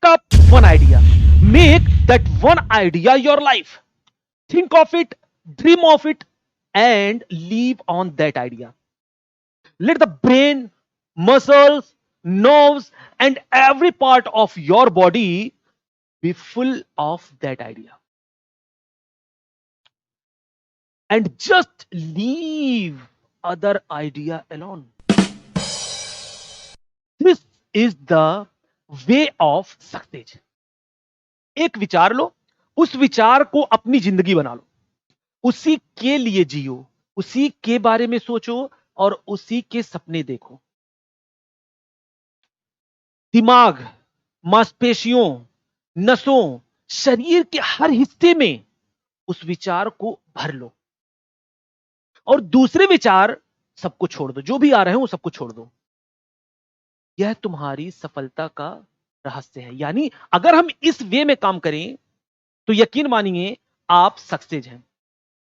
Pick up one idea. Make that one idea your life. Think of it, dream of it, and live on that idea. Let the brain, muscles, nerves, and every part of your body be full of that idea. And just leave other idea alone. This is the way of success. एक विचार लो, उस विचार को अपनी जिंदगी बना लो, उसी के लिए जियो, उसी के बारे में सोचो और उसी के सपने देखो. दिमाग, मांसपेशियों, नसों, शरीर के हर हिस्से में उस विचार को भर लो और दूसरे विचार सबको छोड़ दो. जो भी आ रहे हैं वो सबको छोड़ दो. यह तुम्हारी सफलता का रहस्य है. यानी अगर हम इस वे में काम करें तो यकीन मानिए आप सक्सेस हैं.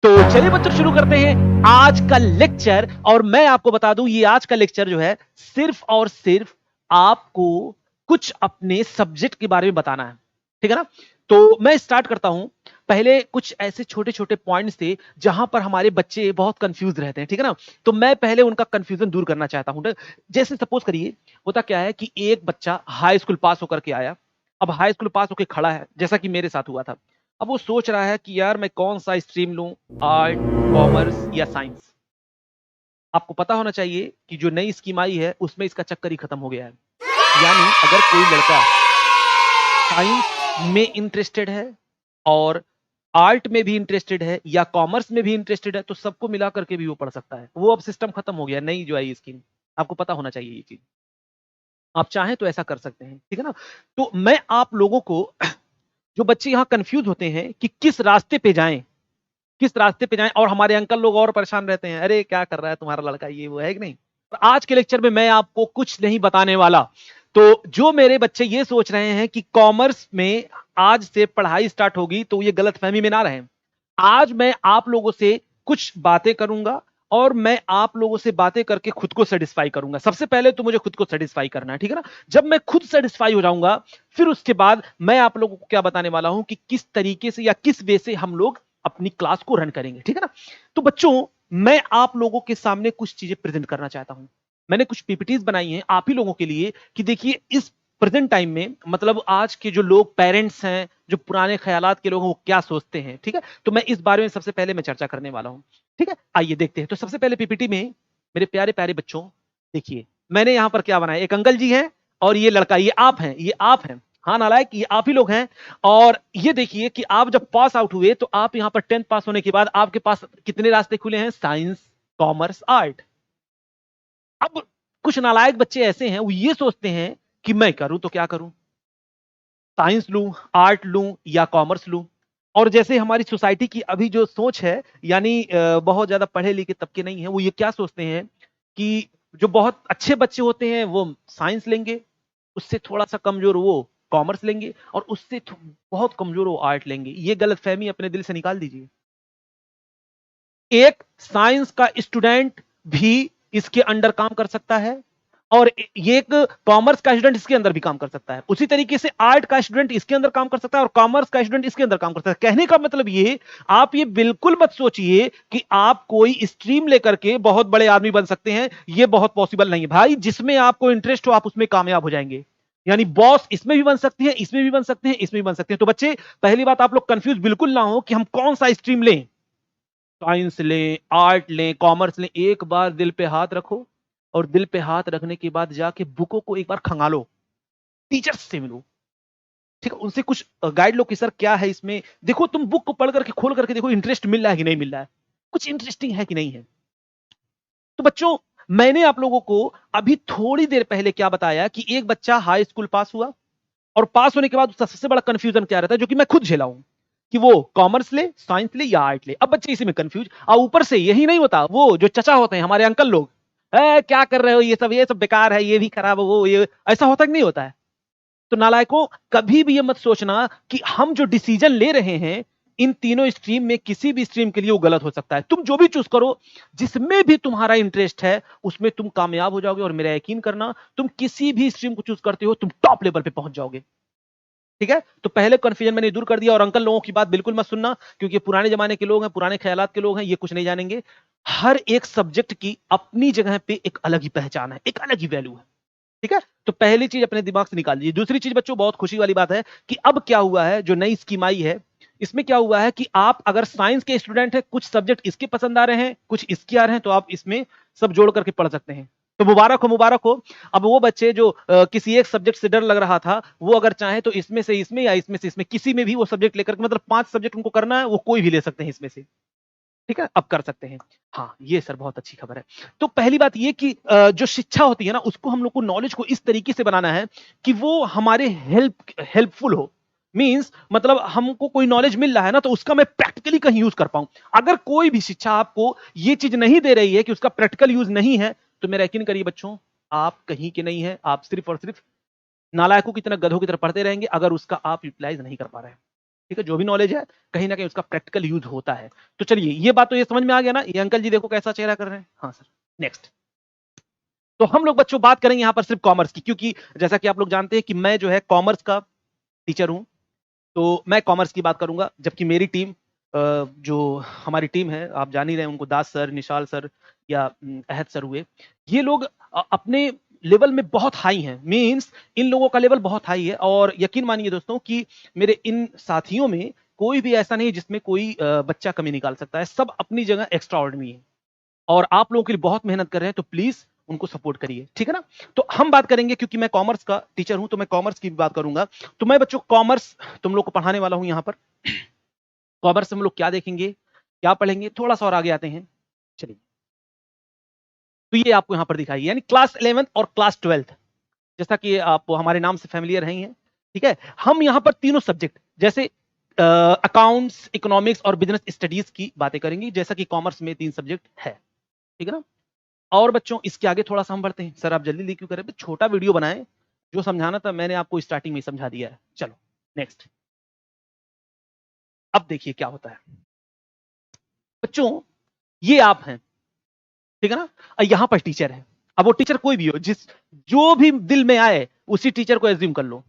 तो चलिए बच्चों शुरू करते हैं आज का लेक्चर. और मैं आपको बता दूं ये आज का लेक्चर जो है सिर्फ और सिर्फ आपको कुछ अपने सब्जेक्ट के बारे में बताना है. ठीक है ना. तो मैं स्टार्ट करता हूं. पहले कुछ ऐसे छोटे छोटे पॉइंट्स थे जहां पर हमारे बच्चे बहुत कंफ्यूज रहते हैं. ठीक है ना. तो मैं पहले उनका कंफ्यूजन दूर करना चाहता हूं. जैसे सपोज करिए होता क्या है कि एक बच्चा हाई स्कूल पास होकर के आया. अब हाई स्कूल पास होकर खड़ा है जैसा कि मेरे साथ हुआ था. अब वो सोच रहा है कि यार मैं कौन सा स्ट्रीम लूं, आर्ट, कॉमर्स या साइंस. आपको पता होना चाहिए कि जो नई स्कीम आई है उसमें इसका चक्कर ही खत्म हो गया है. यानी अगर कोई लड़का साइंस में इंटरेस्टेड है और आर्ट में भी इंटरेस्टेड है या कॉमर्स में भी इंटरेस्टेड है तो सबको मिला करके भी वो पढ़ सकता है. वो अब सिस्टम खत्म हो गया. नई जो आई स्कीम, आपको पता होना चाहिए ये चीज. आप चाहें तो ऐसा कर सकते हैं. ठीक है ना. तो मैं आप लोगों को जो बच्चे यहां कंफ्यूज होते हैं कि किस रास्ते पे जाएं, किस रास्ते पे जाएं, और हमारे अंकल लोग और परेशान रहते हैं, अरे क्या कर रहा है तुम्हारा लड़का, ये वो है कि नहीं. आज के लेक्चर में मैं आपको कुछ नहीं बताने वाला. तो जो मेरे बच्चे ये सोच रहे हैं कि कॉमर्स में आज से पढ़ाई स्टार्ट होगी तो ये गलतफहमी में ना रहें. आज मैं आप लोगों से कुछ बातें करूंगा और मैं आप लोगों से बातें करके खुद को सेटिस्फाई करूंगा. सबसे पहले तो मुझे खुद को सेटिस्फाई करना है. ठीक है ना. जब मैं खुद सेटिस्फाई हो जाऊंगा फिर उसके बाद मैं आप लोगों को क्या बताने वाला हूं कि किस तरीके से या किस वे से हम लोग अपनी क्लास को रन करेंगे. ठीक है ना. तो बच्चों मैं आप लोगों के सामने कुछ चीजें प्रेजेंट करना चाहता हूं. मैंने कुछ पीपीटीज बनाई हैं आप ही लोगों के लिए कि देखिए इस प्रेजेंट टाइम में मतलब आज के जो लोग पेरेंट्स हैं, जो पुराने ख्यालात के लोग हैं वो क्या सोचते हैं. ठीक है. तो मैं इस बारे में सबसे पहले मैं चर्चा करने वाला हूं. ठीक है. आइए देखते हैं. तो सबसे पहले पीपीटी में मेरे प्यारे प्यारे बच्चों देखिए मैंने यहां पर क्या बनाया. एक अंकल जी हैं और ये लड़का, ये आप हैं, ये आप हैं. हाँ नालायक, ये आप ही लोग हैं. और ये देखिए कि आप जब पास आउट हुए तो आप यहां पर 10th पास होने के बाद आपके पास कितने रास्ते खुले हैं, साइंस, कॉमर्स, आर्ट. अब कुछ नालायक बच्चे ऐसे हैं वो ये सोचते हैं कि मैं करूं तो क्या करूं, साइंस लूं, आर्ट लूं या कॉमर्स लूं. और जैसे हमारी सोसाइटी की अभी जो सोच है यानी बहुत ज्यादा पढ़े लिखे तबके नहीं है, वो ये क्या सोचते हैं कि जो बहुत अच्छे बच्चे होते हैं वो साइंस लेंगे, उससे थोड़ा सा कमजोर वो कॉमर्स लेंगे और उससे बहुत कमजोर वो आर्ट लेंगे. ये गलतफहमी अपने दिल से निकाल दीजिए. एक साइंस का स्टूडेंट भी इसके अंडर काम कर सकता है और ये एक कॉमर्स का स्टूडेंट इसके अंदर भी काम कर सकता है. उसी तरीके से आर्ट का स्टूडेंट इसके अंदर काम कर सकता है और कॉमर्स का स्टूडेंट इसके अंदर काम कर सकता है. कहने का मतलब ये, आप ये बिल्कुल मत सोचिए कि आप कोई स्ट्रीम लेकर के बहुत बड़े आदमी बन सकते हैं. ये बहुत पॉसिबल नहीं है भाई. जिसमें आपको इंटरेस्ट हो आप उसमें कामयाब हो जाएंगे. यानी बॉस इसमें भी बन सकते हैं, इसमें भी बन सकते हैं, इसमें भी बन सकते हैं. तो बच्चे पहली बात आप लोग कंफ्यूज बिल्कुल ना हो कि हम कौन सा स्ट्रीम लें, साइंस लें, आर्ट लें, कॉमर्स लें. एक बार दिल पे हाथ रखो और दिल पे हाथ रखने के बाद जाके बुकों को एक बार खंगालो, टीचर्स से मिलो. ठीक है. उनसे कुछ गाइड लो कि सर क्या है इसमें. देखो तुम बुक को पढ़ करके खोल करके देखो इंटरेस्ट मिल रहा है कि नहीं मिल रहा है, कुछ इंटरेस्टिंग है कि नहीं है. तो बच्चों मैंने आप लोगों को अभी थोड़ी देर पहले क्या बताया कि एक बच्चा हाई स्कूल पास हुआ और पास होने के बाद उसका सबसे बड़ा कंफ्यूजन क्या रहता है, जो कि मैं खुद झेला हूं, कि वो कॉमर्स ले, साइंस ले या आर्ट ले. अब बच्चे इसी में कंफ्यूज. और ऊपर से यही नहीं होता, वो जो चचा होते हैं हमारे अंकल लोग, क्या कर रहे हो, ये सब बेकार है, ये भी खराब है, वो ये ऐसा होता कि नहीं होता है. तो नालायकों कभी भी ये मत सोचना कि हम जो डिसीजन ले रहे हैं इन तीनों स्ट्रीम में किसी भी स्ट्रीम के लिए वो गलत हो सकता है. तुम जो भी चूज करो, जिसमें भी तुम्हारा इंटरेस्ट है उसमें तुम कामयाब हो जाओगे. और मेरा यकीन करना, तुम किसी भी स्ट्रीम को चूज करते हो तुम टॉप लेवल पे पहुंच जाओगे. ठीक है, तो पहले कंफ्यूजन मैंने दूर कर दिया। और अंकल लोगों की बात बिल्कुल मत सुनना, क्योंकि पुराने जमाने के लोग हैं, पुराने ख्यालात के लोग हैं, ये कुछ नहीं जानेंगे। हर एक सब्जेक्ट की अपनी जगह पे एक अलग ही पहचान है, एक अलग ही वैल्यू है। ठीक है, तो पहली चीज अपने दिमाग से निकाल लीजिए। दूसरी चीज बच्चों, बहुत खुशी वाली बात है कि अब क्या हुआ है, जो नई स्कीम आई है, इसमें क्या हुआ है कि आप अगर साइंस के स्टूडेंट हैं, कुछ सब्जेक्ट इसके पसंद आ रहे हैं, कुछ इसके आ रहे हैं, तो आप इसमें सब जोड़ करके पढ़ सकते हैं। तो मुबारक हो, मुबारक हो। अब वो बच्चे जो किसी एक सब्जेक्ट से डर लग रहा था, वो अगर चाहे तो इसमें से इसमें या इसमें से इसमें किसी में भी वो सब्जेक्ट लेकर के, मतलब 5 सब्जेक्ट उनको करना है, वो कोई भी ले सकते हैं इसमें से। ठीक है, अब कर सकते हैं। हाँ, ये सर बहुत अच्छी खबर है। तो पहली बात ये कि जो शिक्षा होती है ना, उसको हम लोग को, नॉलेज को इस तरीके से बनाना है कि वो हमारे हेल्पफुल हो। मींस मतलब हमको कोई नॉलेज मिल रहा है ना, तो उसका मैं प्रैक्टिकली कहीं यूज कर पाऊं। अगर कोई भी शिक्षा आपको ये चीज नहीं दे रही है कि उसका प्रैक्टिकल यूज नहीं है, तो मेरा यकीन करिए बच्चों, आप कहीं के नहीं है। आप सिर्फ और सिर्फ नालायकों की तरह, गधों की तरह पढ़ते रहेंगे, अगर उसका आप यूटिलाइज नहीं कर पा रहे हैं। ठीक है, जो भी नॉलेज है, कहीं ना कहीं उसका प्रैक्टिकल यूज होता है। तो चलिए, ये बात तो ये समझ में आ गया ना। ये अंकल जी देखो कैसा चेहरा कर रहे हैं। हाँ सर, नेक्स्ट। तो हम लोग बच्चों बात करेंगे यहां पर सिर्फ कॉमर्स की, क्योंकि जैसा कि आप लोग जानते हैं कि मैं जो है कॉमर्स का टीचर हूं। तो मैं कॉमर्स की बात करूंगा, जबकि मेरी टीम, जो हमारी टीम है, आप जान ही रहे हैं उनको, दास सर, निशाल सर या अहद सर हुए, ये लोग अपने लेवल में बहुत हाई हैं। मींस इन लोगों का लेवल बहुत हाई है। और यकीन मानिए दोस्तों कि मेरे इन साथियों में कोई भी ऐसा नहीं जिसमें कोई बच्चा कमी निकाल सकता है। सब अपनी जगह एक्स्ट्रा ऑर्डिनरी है, और आप लोगों के लिए बहुत मेहनत कर रहे हैं। तो प्लीज उनको सपोर्ट करिए, ठीक है ना। तो हम बात करेंगे, क्योंकि मैं कॉमर्स का टीचर हूं, तो मैं कॉमर्स की भी बात करूंगा। तो मैं बच्चों कॉमर्स तुम लोग को पढ़ाने वाला हूं यहां पर। कॉमर्स में हम लोग क्या देखेंगे, क्या पढ़ेंगे, थोड़ा सा और आगे आते हैं। चलिए, तो ये आपको यहां पर दिखाई, यानी क्लास 11th और क्लास 12th, जैसा कि आप हमारे नाम से फैमिलियर हैं। ठीक है, हम यहां पर तीनों सब्जेक्ट, जैसे अकाउंट्स, इकोनॉमिक्स और बिजनेस स्टडीज की बातें करेंगे, जैसा कि कॉमर्स में 3 सब्जेक्ट है। ठीक है ना। और बच्चों इसके आगे थोड़ा सा हम बढ़ते हैं। सर आप जल्दी जल्दी क्यों कर रहे हैं, छोटा वीडियो बनाएं। जो समझाना था मैंने आपको स्टार्टिंग में ही समझा दिया है। चलो नेक्स्ट। अब देखिए क्या होता है बच्चों, ये आप हैं, ठीक है ना। यहां पर टीचर है। अब वो टीचर कोई भी हो, जो भी दिल में आए उसी टीचर को एज्यूम कर लो।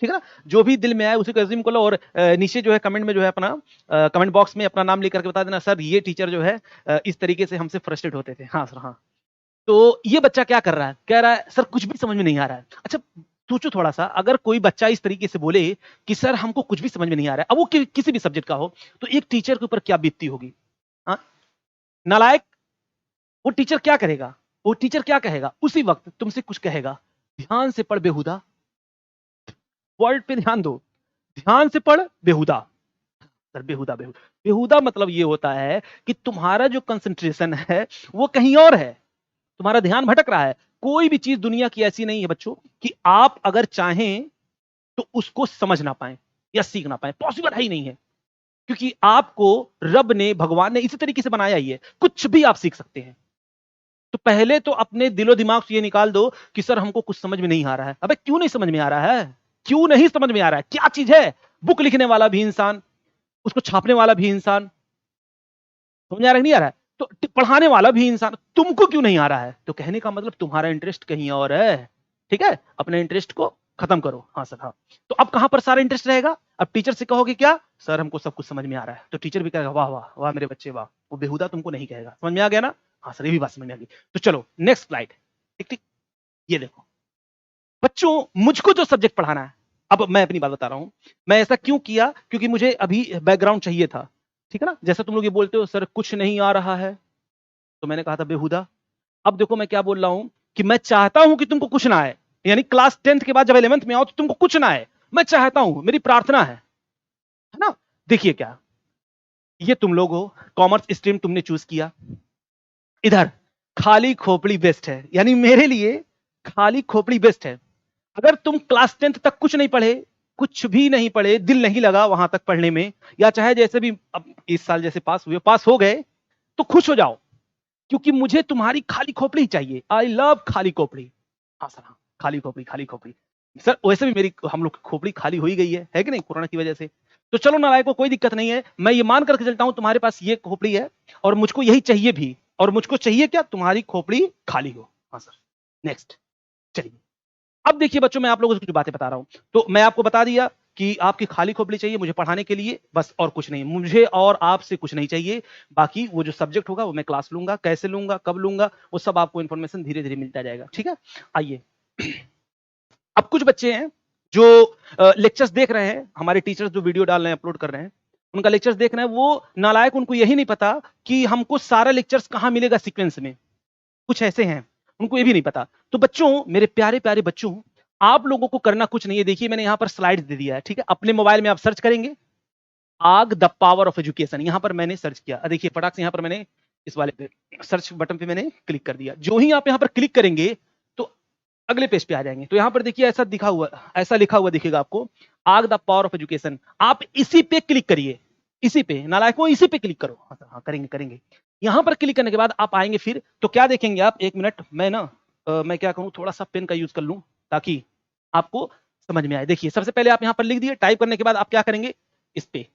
ठीक है ना, जो भी दिल में आए उसी को एज्यूम कर लो। और नीचे जो है कमेंट में जो है अपना, कमेंट बॉक्स में अपना नाम लेकर के बता देना, सर ये टीचर जो है इस तरीके से हमसे फ्रस्ट्रेट होते थे। हाँ सर, हाँ। तो ये बच्चा क्या कर रहा है, कह रहा है सर कुछ भी समझ में नहीं आ रहा है। अच्छा, सोचो थोड़ा सा, अगर कोई बच्चा इस तरीके से बोले कि सर हमको कुछ भी समझ में नहीं आ रहा है, अब वो किसी भी सब्जेक्ट का हो, तो एक टीचर के ऊपर क्या बीतती होगी। हाँ, नालायक। वो टीचर क्या करेगा, वो टीचर क्या कहेगा, उसी वक्त तुमसे कुछ कहेगा, ध्यान से पढ़ बेहुदा। वर्ड पे ध्यान दो, ध्यान से पढ़ बेहुदा। सर बेहुदा, बेहुदा, बेहुदा मतलब ये होता है कि तुम्हारा जो कंसंट्रेशन है वो कहीं और है, तुम्हारा ध्यान भटक रहा है। कोई भी चीज दुनिया की ऐसी नहीं है बच्चों कि आप अगर चाहें तो उसको समझ ना पाए या सीख ना पाए, पॉसिबल है ही नहीं है। क्योंकि आपको रब ने, भगवान ने इसी तरीके से बनाया ही है, कुछ भी आप सीख सकते हैं। तो पहले तो अपने दिलो दिमाग से ये निकाल दो कि सर हमको कुछ समझ में नहीं आ रहा है। अबे क्यों नहीं समझ में आ रहा है, क्यों नहीं समझ में आ रहा है, क्या चीज है। बुक लिखने वाला भी इंसान, उसको छापने वाला भी इंसान, समझ आ रहा है नहीं आ रहा है, तो पढ़ाने वाला भी इंसान, तुमको क्यों नहीं आ रहा है। तो कहने का मतलब तुम्हारा इंटरेस्ट कहीं और है। ठीक है, अपने इंटरेस्ट को खत्म करो। हाँ सर, हाँ। तो अब कहां पर सारा इंटरेस्ट रहेगा, अब टीचर से कहोगे क्या, सर हमको सब कुछ समझ में आ रहा है, तो टीचर भी कहेगा वाह वाह वाह मेरे बच्चे वाह। वो बेहुदा तुमको नहीं कहेगा, समझ में आ गया ना। हाँ सर, ये भी बात समझ में आ गई। तो चलो नेक्स्ट स्लाइड। ठीक ठीक, ये देखो बच्चों, मुझको जो सब्जेक्ट पढ़ाना है, अब मैं अपनी बात बता रहा हूं, मैं ऐसा क्यों किया, क्योंकि मुझे अभी बैकग्राउंड चाहिए था। ठीक है ना, जैसा तुम लोग ये बोलते हो सर कुछ नहीं आ रहा है, तो मैंने कहा था बेहुदा। अब देखो मैं क्या बोल रहा हूं कि मैं चाहता हूं कि तुमको कुछ ना आए, यानी क्लास 10th के बाद जब 11th में आओ तो तुमको कुछ ना आए, मैं चाहता हूं, मेरी प्रार्थना है ना। देखिए क्या, ये तुम लोग हो, कॉमर्स स्ट्रीम तुमने चूज किया, इधर खाली खोपड़ी बेस्ट है, यानी मेरे लिए खाली खोपड़ी बेस्ट है। अगर तुम क्लास 10th तक कुछ नहीं पढ़े, कुछ भी नहीं पढ़े, दिल नहीं लगा वहां तक पढ़ने में, या चाहे जैसे भी अब इस साल जैसे पास हुए, पास हो गए, तो खुश हो जाओ, क्योंकि मुझे तुम्हारी खाली खोपड़ी चाहिए। आई लव खाली खोपड़ी। हाँ सर, हाँ, खाली खोपड़ी, खाली खोपड़ी। सर वैसे भी मेरी, हम लोग की खोपड़ी खाली हो ही गई है कि नहीं, कोरोना की वजह से। तो चलो नालायक को, कोई दिक्कत नहीं है, मैं ये मान करके चलता हूं तुम्हारे पास ये खोपड़ी है, और मुझको यही चाहिए भी, और मुझको चाहिए क्या, तुम्हारी खोपड़ी खाली हो। हाँ सर, नेक्स्ट। चलिए, अब देखिए बच्चों, मैं आप लोगों को कुछ बातें बता रहा हूं। तो मैं आपको बता दिया कि आपकी खाली खोपड़ी चाहिए मुझे पढ़ाने के लिए, बस और कुछ नहीं, मुझे और आपसे कुछ नहीं चाहिए। बाकी वो जो सब्जेक्ट होगा वो मैं क्लास लूंगा, कैसे लूंगा, कब लूंगा, वो सब आपको इन्फॉर्मेशन धीरे धीरे मिलता जाएगा। ठीक है, आइए अब कुछ बच्चे हैं जो लेक्चर्स देख रहे हैं, हमारे टीचर्स जो वीडियो डाल रहे हैं, अपलोड कर रहे हैं, उनका लेक्चर्स देख रहे हैं, वो नालायक, उनको यही नहीं पता कि हमको सारा लेक्चर्स कहां मिलेगा सीक्वेंस में। कुछ ऐसे हैं उनको ये भी नहीं पता। तो बच्चों, मेरे प्यारे प्यारे बच्चों, आप लोगों को करना कुछ नहीं है। देखिए मैंने यहां पर स्लाइड्स दे दिया है, ठीक है, अपने मोबाइल में आप सर्च करेंगे आग द पावर ऑफ एजुकेशन, यहां पर मैंने सर्च किया, देखिए फटाक से यहां पर मैंने इस वाले पे सर्च बटन पे मैंने क्लिक कर दिया। जो ही आप यहां पर क्लिक करेंगे तो अगले पेज पे आ जाएंगे। तो यहां पर देखिए ऐसा दिखा हुआ, ऐसा लिखा हुआ दिखेगा आपको, आग द पावर ऑफ एजुकेशन। आप इसी पे क्लिक करिए, इसी पे नालायकों, इसी पे क्लिक करो। हाँ करेंगे करेंगे। यहां पर क्लिक करने के बाद आप आएंगे, फिर तो क्या देखेंगे आप, एक मिनट, मैं ना मैं क्या करूं, थोड़ा सा पेन का यूज कर लूं ताकि आपको समझ में आए। देखिए सबसे पहले आप यहां पर लिख दिए, टाइप करने के बाद आप क्या करेंगे, इस पे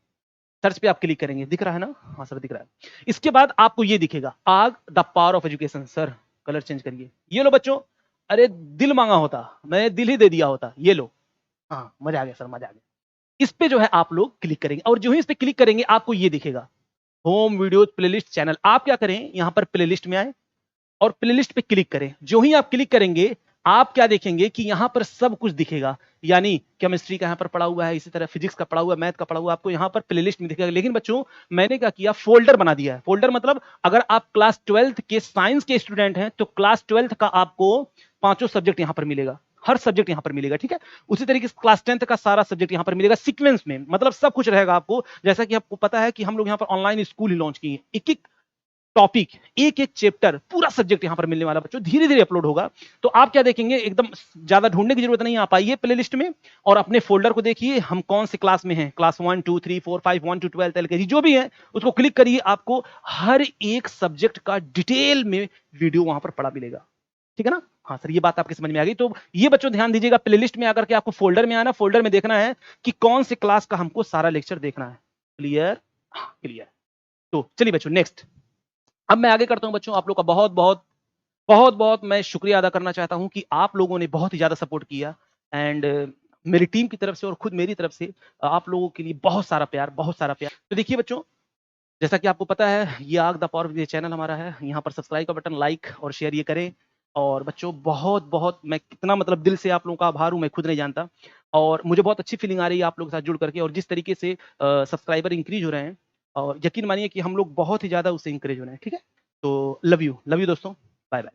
सर्च पे आप क्लिक करेंगे, दिख रहा है ना, हाँ सर दिख रहा है। इसके बाद आपको ये दिखेगा आग the power of education. Sir colour change करिए, ये लो बच्चों, अरे दिल मांगा होता, मैं दिल ही दे दिया होता, ये लो, हाँ मजा आ गया सर, मजा आ गया। इस पे जो है आप लोग क्लिक करेंगे, और जो ही इस पे क्लिक करेंगे आपको ये दिखेगा होम वीडियोज प्लेलिस्ट चैनल। आप क्या करें, यहां पर प्लेलिस्ट में आए और प्लेलिस्ट पे क्लिक करें। जो ही आप क्लिक करेंगे आप क्या देखेंगे कि यहां पर सब कुछ दिखेगा, यानी केमिस्ट्री का यहां पर पड़ा हुआ है, इसी तरह फिजिक्स का पड़ा हुआ है, मैथ का पड़ा हुआ है, आपको यहां पर प्लेलिस्ट में दिखेगा। लेकिन बच्चों मैंने क्या किया, फोल्डर बना दिया है। फोल्डर मतलब अगर आप क्लास 12th के साइंस के स्टूडेंट हैं तो क्लास 12th का आपको पांचों सब्जेक्ट यहां पर मिलेगा, हर सब्जेक्ट यहां पर मिलेगा, ठीक है। उसी तरीके से क्लास 10th का सारा सब्जेक्ट यहां पर मिलेगा सीक्वेंस में, मतलब सब कुछ रहेगा आपको। जैसा कि आपको पता है कि हम लोग यहां पर ऑनलाइन स्कूल ही लॉन्च किए, एक एक टॉपिक, एक एक चैप्टर, पूरा सब्जेक्ट यहां पर मिलने वाला बच्चों, धीरे धीरे अपलोड होगा। तो आप क्या देखेंगे, एकदम ज्यादा ढूंढने की जरूरत नहीं, आप आइए प्लेलिस्ट में और अपने फोल्डर को देखिए, हम कौन से क्लास में हैं, क्लास 1 2 3 4 5 1 to 12 एलकेजी जो भी है, उसको क्लिक करिए, आपको हर एक सब्जेक्ट का डिटेल में वीडियो वहां पर पड़ा मिलेगा, ठीक है ना। हाँ सर ये बात आपकी समझ में आ गई। तो ये बच्चों ध्यान दीजिएगा, प्लेलिस्ट में आकर के आपको फोल्डर में आना, फोल्डर में देखना है कि कौन से क्लास का हमको सारा लेक्चर देखना है। Clear, clear. तो चलिए बच्चों नेक्स्ट, अब मैं आगे करता हूं बच्चों। आप लोग का बहुत बहुत बहुत बहुत मैं शुक्रिया अदा करना चाहता हूं कि आप लोगों ने बहुत ही ज्यादा सपोर्ट किया, एंड मेरी टीम की तरफ से और खुद मेरी तरफ से आप लोगों के लिए बहुत सारा प्यार, बहुत सारा प्यार। तो देखिए बच्चों, जैसा कि आपको पता है ये आग द पावर ये चैनल हमारा है, यहाँ पर सब्सक्राइब का बटन, लाइक और शेयर ये करें। और बच्चों बहुत बहुत मैं कितना मतलब दिल से आप लोगों का आभार हूं, मैं खुद नहीं जानता। और मुझे बहुत अच्छी फीलिंग आ रही है आप लोगों के साथ जुड़ करके, और जिस तरीके से सब्सक्राइबर इंक्रीज हो रहे हैं, और यकीन मानिए कि हम लोग बहुत ही ज्यादा उससे इंकरेज हो रहे हैं, ठीक है। तो लव यू दोस्तों, बाय बाय।